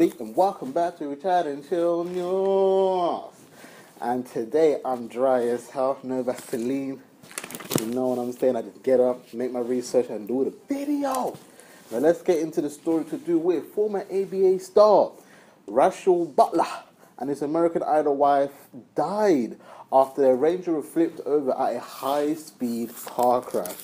everybody, and welcome back to Chat and Chill News. And today I'm dry as hell, no Vaseline. You know what I'm saying? I just get up, make my research, and do the video. Now let's get into the story to do with former ABA star Rasual Butler and his American Idol wife died after their Range Rover flipped over at a high-speed car crash.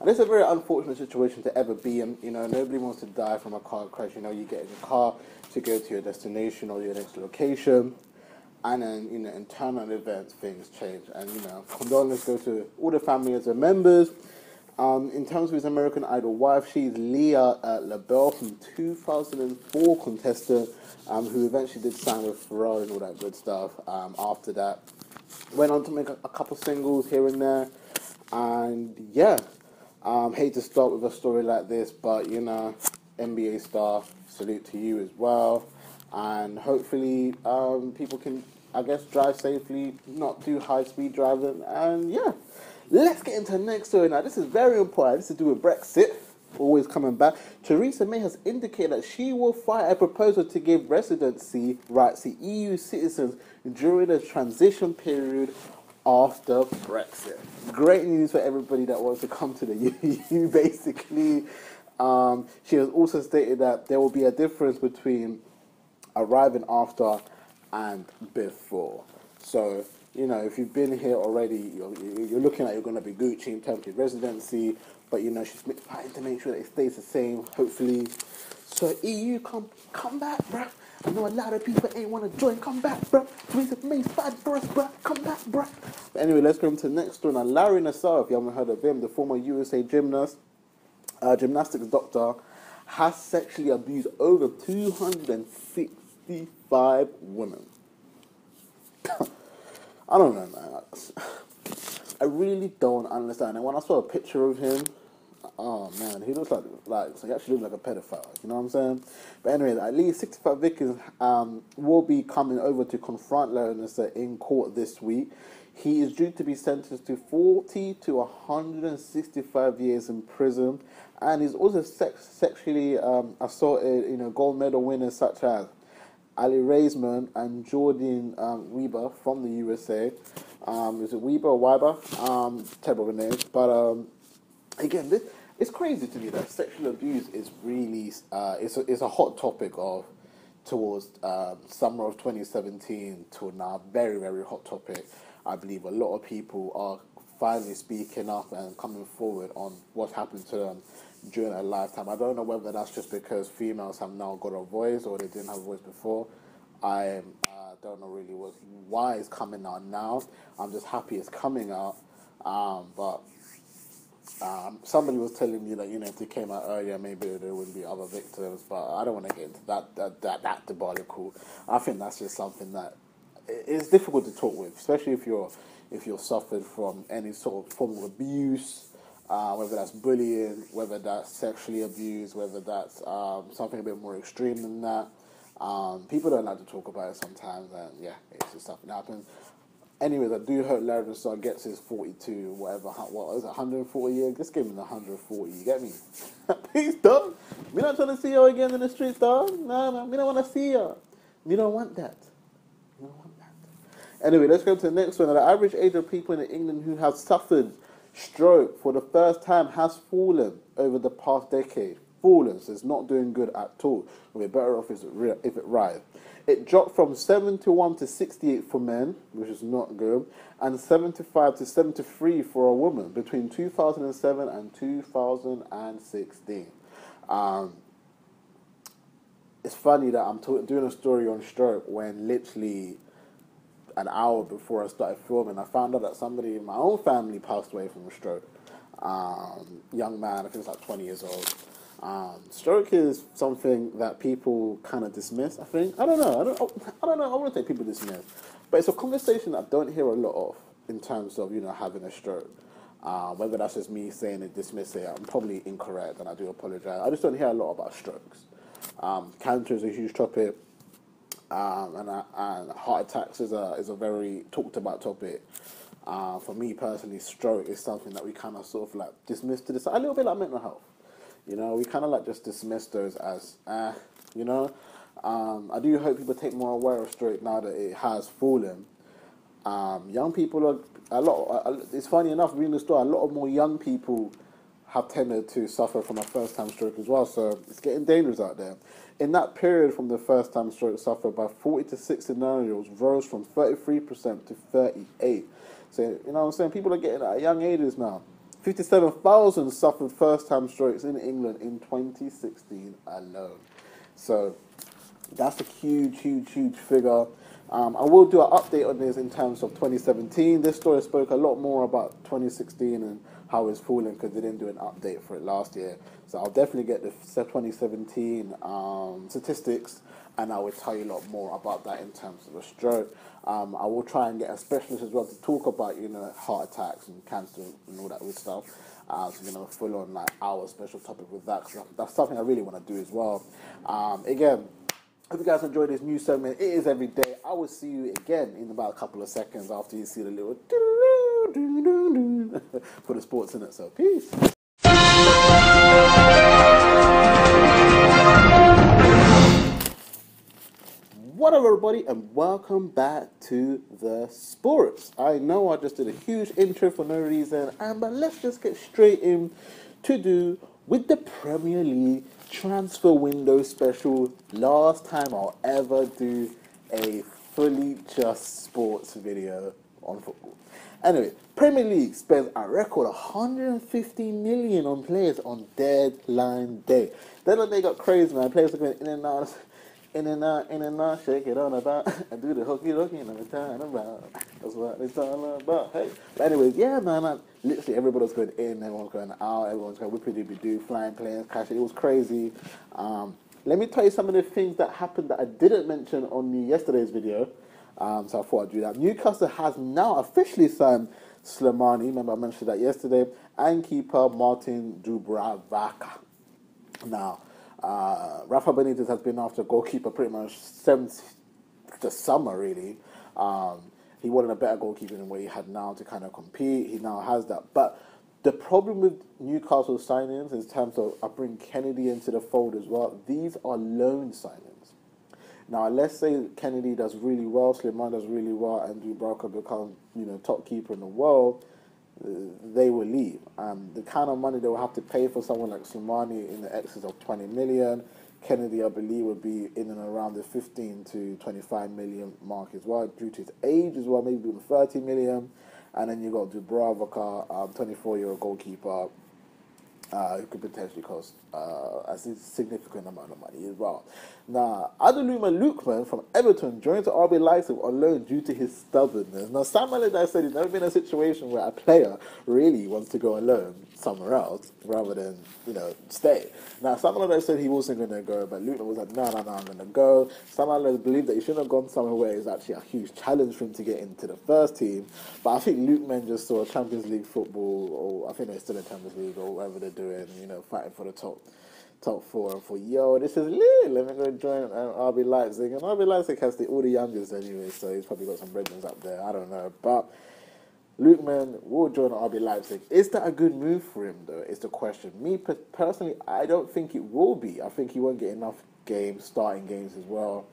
And it's a very unfortunate situation to ever be in. You know, nobody wants to die from a car crash. You know, you get in your car to go to your destination or your next location, and then, you know, internal events, things change. And, you know, condolences go to all the families and members. In terms of his American Idol wife, she's LEAH LABELLE from 2004 contestant, who eventually did sign with Ferrari and all that good stuff. After that, went on to make a couple singles here and there. And, yeah. Hate to start with a story like this, but, you know, NBA star, salute to you as well. And hopefully people can, I guess, drive safely, not too high-speed driving. And, yeah, let's get into the next story now. This is very important. This is to do with Brexit, always coming back. Theresa May has indicated that she will fight a proposal to give residency rights to EU citizens during the transition period after Brexit. Great news for everybody that wants to come to the EU, basically. She has also stated that there will be a difference between arriving after and before. So, you know, if you've been here already, you're looking like you're going to be Gucci in terms of residency, but, you know, she's fighting to make sure that it stays the same, hopefully. So, EU, come back, bruh. I know a lot of people ain't want to join. Come back, bruh. Theresa May's fight for us, bruh. Come back, bruh. But anyway, let's go into the next story. Now, Larry Nassar, if you haven't heard of him, the former USA gymnast, gymnastics doctor, has sexually abused over 265 women. I don't know, man. I really don't understand. And when I saw a picture of him, oh man, he looks like so he actually looks like a pedophile. You know what I'm saying? But anyway, at least 65 victims will be coming over to confront Larry Nassar in court this week. He is due to be sentenced to 40 to 165 years in prison, and he's also sexually assaulted, you know, gold medal winners such as Ali Raisman and Jordan Weber from the USA. Is it Weber or Weiber? Terrible names, but again, it's crazy to me that sexual abuse is really it's a hot topic towards summer of 2017 to now, very, very hot topic. I believe a lot of people are finally speaking up and coming forward on what happened to them during their lifetime. I don't know whether that's just because females have now got a voice or they didn't have a voice before. I don't know really why it's coming out now. I'm just happy it's coming out, but somebody was telling me that, you know, if they came out earlier, maybe there wouldn't be other victims. But I don't want to get into that debacle. I think that's just something that it's difficult to talk with, especially if you're suffered from any sort of form of abuse, whether that's bullying, whether that's sexually abused, whether that's something a bit more extreme than that. People don't like to talk about it sometimes, and yeah, it's just something that happens. Anyways, I do hope Larry Nassar gets his 42, whatever, what is it, 140 years? Just give him the 140, you get me? Please, dog. We not trying to see you again in the streets, dog. No, we don't want to see you. We don't want that. We don't want that. Anyway, let's go to the next one. The average age of people in England who have suffered stroke for the first time has fallen over the past decade. Fallen, so it's not doing good at all. We'll be better off if it rises. It dropped from 71 to 68 for men, which is not good, and 75 to 73 for a woman between 2007 and 2016. It's funny that I'm doing a story on stroke when literally an hour before I started filming, I found out that somebody in my own family passed away from a stroke. Young man, I think it's like 20 years old. Stroke is something that people kind of dismiss, I think. I don't know. I wouldn't say people dismiss. But it's a conversation that I don't hear a lot of in terms of, you know, having a stroke. Whether that's just me saying it, dismiss it, I'm probably incorrect, and I do apologize. I just don't hear a lot about strokes. Cancer is a huge topic, and heart attacks is a very talked about topic. For me personally, stroke is something that we kind of sort of like dismiss to the side, a little bit like mental health. You know, we kind of like just dismiss those as, you know. I do hope people take more aware of stroke now that it has fallen. Young people are it's funny enough, reading the story, a lot of more young people have tended to suffer from a first-time stroke as well, so it's getting dangerous out there. In that period from the first-time stroke suffered by 40 to 69-year-olds rose from 33% to 38%. So, you know what I'm saying? People are getting at young ages now. 57,000 suffered first-time strokes in England in 2016 alone. So, that's a huge figure. I will do an update on this in terms of 2017. This story spoke a lot more about 2016 and how it's falling because they didn't do an update for it last year. So I'll definitely get the 2017 statistics, and I will tell you a lot more about that in terms of a stroke. I will try and get a specialist as well to talk about, you know, heart attacks and cancer and all that good stuff. So we're going to full on like our special topic with that, because that's something I really want to do as well. Again, hope you guys enjoyed this new segment. It is every day. I will see you again in about a couple of seconds after you see the little for the sports in it. So peace. What up, everybody, and welcome back to the sports. I know I just did a huge intro for no reason, but let's just get straight in to do with the Premier League transfer window special. Last time I'll ever do a fully just sports video on football. Anyway, Premier League spends a record 150 million on players on deadline day. Deadline day got crazy, man. Players are going in and out, shake it on about, and do the hooky and I'm talking about. That's what it's all about. Hey, but anyways, yeah, man. Literally everybody's going in, everyone's going out, everyone's going whippity-doo, flying planes, cash. It was crazy. Let me tell you some of the things that happened that I didn't mention on yesterday's video. So I thought I'd do that. Newcastle has now officially signed Slimani. Remember I mentioned that yesterday, and keeper Martin Dubravka. Now, Rafa Benitez has been after goalkeeper pretty much since the summer, really. He wanted a better goalkeeper than what he had now to kind of compete. He now has that. But the problem with Newcastle signings in terms of, I bring Kennedy into the fold as well, these are loan signings. Now, let's say Kennedy does really well, Slimani does really well, and Dubravka becomes, you know, top keeper in the world, they will leave. The kind of money they will have to pay for someone like Slimani in the excess of 20 million. Kennedy, I believe, would be in and around the 15 to 25 million mark as well, due to his age as well, maybe even 30 million. And then you got Dubravka, 24-year-old goalkeeper, who could potentially cost a significant amount of money as well. Now, Adeluma Lookman from Everton joins the RB Leipzig on loan due to his stubbornness. Now, Sam Allardyce said he's never been in a situation where a player really wants to go on loan somewhere else rather than, you know, stay. Now, Sam Allardyce said he wasn't going to go, but Lookman was like, no, I'm going to go. Sam Allardyce believed that he shouldn't have gone somewhere where it's actually a huge challenge for him to get into the first team. But I think Lookman just saw Champions League football, or I think they're still in Champions League or whatever they're doing, you know, fighting for the top four, and for, yo, this is lit, let me go join RB Leipzig. And RB Leipzig has all the youngest anyway, so he's probably got some brethren up there, I don't know. But Lookman will join RB Leipzig. Is that a good move for him, though, is the question. Me, personally, I don't think it will be. I think he won't get enough games, starting games as well.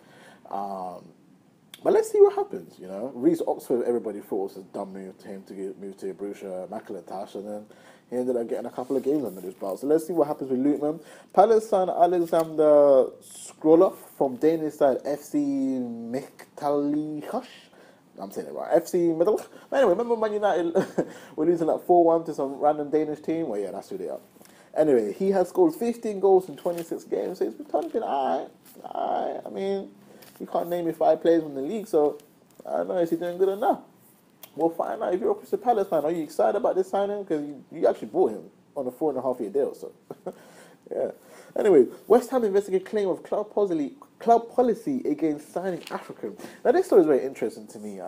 But let's see what happens, you know. Reece Oxford, everybody thought was a dumb move to him to move to Borussia Mönchengladbach, and then he ended up getting a couple of games under his belt. So let's see what happens with Lookman. Palace signed Alexander Skroloff from Danish side FC Miktalikos. I'm saying it right. FC Miktalikos. Anyway, remember Man United were losing like 4-1 to some random Danish team? Well, yeah, that's who they are. Anyway, he has scored 15 goals in 26 games, so he's been alright. I mean, you can't name me 5 players in the league, so I don't know, is he doing good enough? We'll find out. If you're a Crystal Palace fan, are you excited about this signing? Because you actually bought him on a 4.5-year deal, so yeah. Anyway, West Ham investigate claim of club policy against signing African. Now, this story is very interesting to me.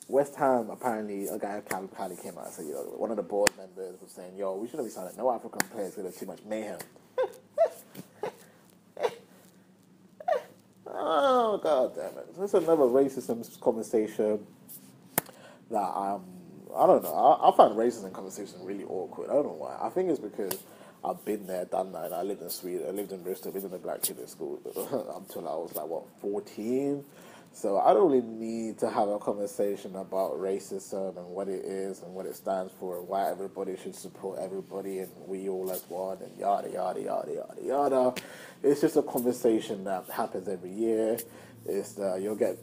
West Ham, apparently, a guy apparently came out and said, one of the board members was saying, yo, we shouldn't be signing no African players because there's too much mayhem. Oh, God damn it. That's another racism conversation that I don't know. I find racism conversation really awkward. I don't know why. I think it's because I've been there, done that. And I lived in Sweden. I lived in Bristol. Been in a black kid in school until I was like 14. So I don't really need to have a conversation about racism and what it is and what it stands for and why everybody should support everybody and we all as one and yada, yada, yada, yada, yada. It's just a conversation that happens every year. You'll get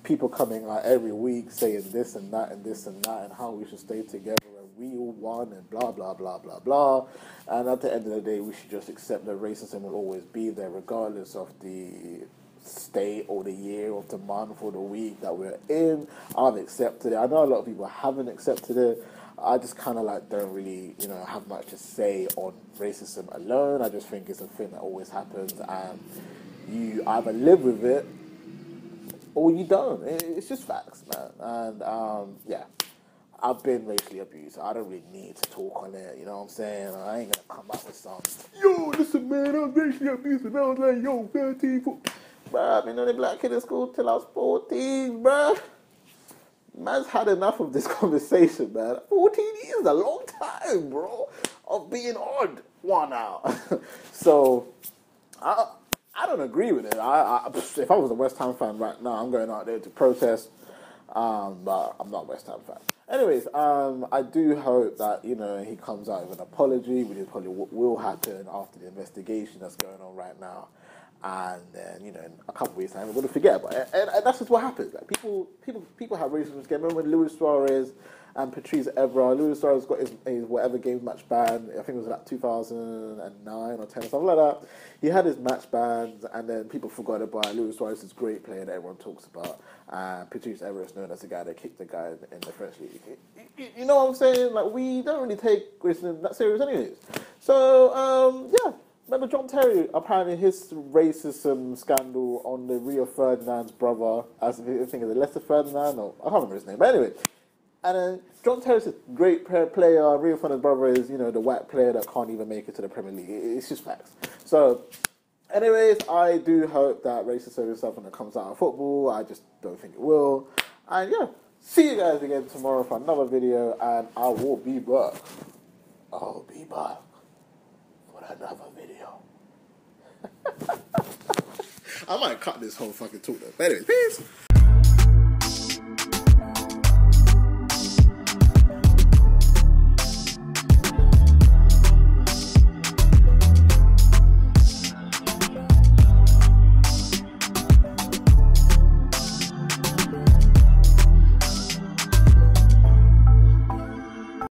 people coming out every week saying this and that and this and that and how we should stay together and we all one and blah, blah, blah, blah, blah. And at the end of the day, we should just accept that racism will always be there regardless of the state or the year or the month or the week that we're in. I've accepted it. I know a lot of people haven't accepted it. I just kind of like don't really, have much to say on racism alone. I just think it's a thing that always happens and you either live with it or you don't. It's just facts, man. And yeah, I've been racially abused. I don't really need to talk on it. You know what I'm saying? I ain't gonna come up with some, yo, listen, man, I was racially abused and I was like, yo, 13, 14. Bruh, I've been on a black kid in school till I was 14, bruh. Man's had enough of this conversation, man. 14 years is a long time, bro, of being odd one out. So, I don't agree with it. If I was a West Ham fan right now, I'm going out there to protest, but I'm not a West Ham fan. Anyways, I do hope that, he comes out with an apology, which is probably what will happen after the investigation that's going on right now. And then, in a couple of weeks' time, we're going to forget about it. And that's just what happens. Like, people have racism. Remember when Luis Suarez and Patrice Evra, Luis Suarez got his whatever game match ban, I think it was like 2009 or 10 or something like that. He had his match bans, and then people forgot about Luis Suarez, this great player that everyone talks about. And Patrice Evra is known as the guy that kicked the guy in the French league. You know what I'm saying? Like, we don't really take racism that serious anyways. So, yeah. Remember John Terry, apparently his racism scandal on the Rio Ferdinand's brother, I think it's Lester Ferdinand, or I can't remember his name, but anyway. And then John Terry's a great player, Rio Ferdinand's brother is, the white player that can't even make it to the Premier League. It's just facts. So, anyways, I do hope that racism is something that comes out of football. I just don't think it will. And yeah, see you guys again tomorrow for another video, and I will be back. I'll be back for another video. I might cut this whole fucking talk though. But anyways, peace.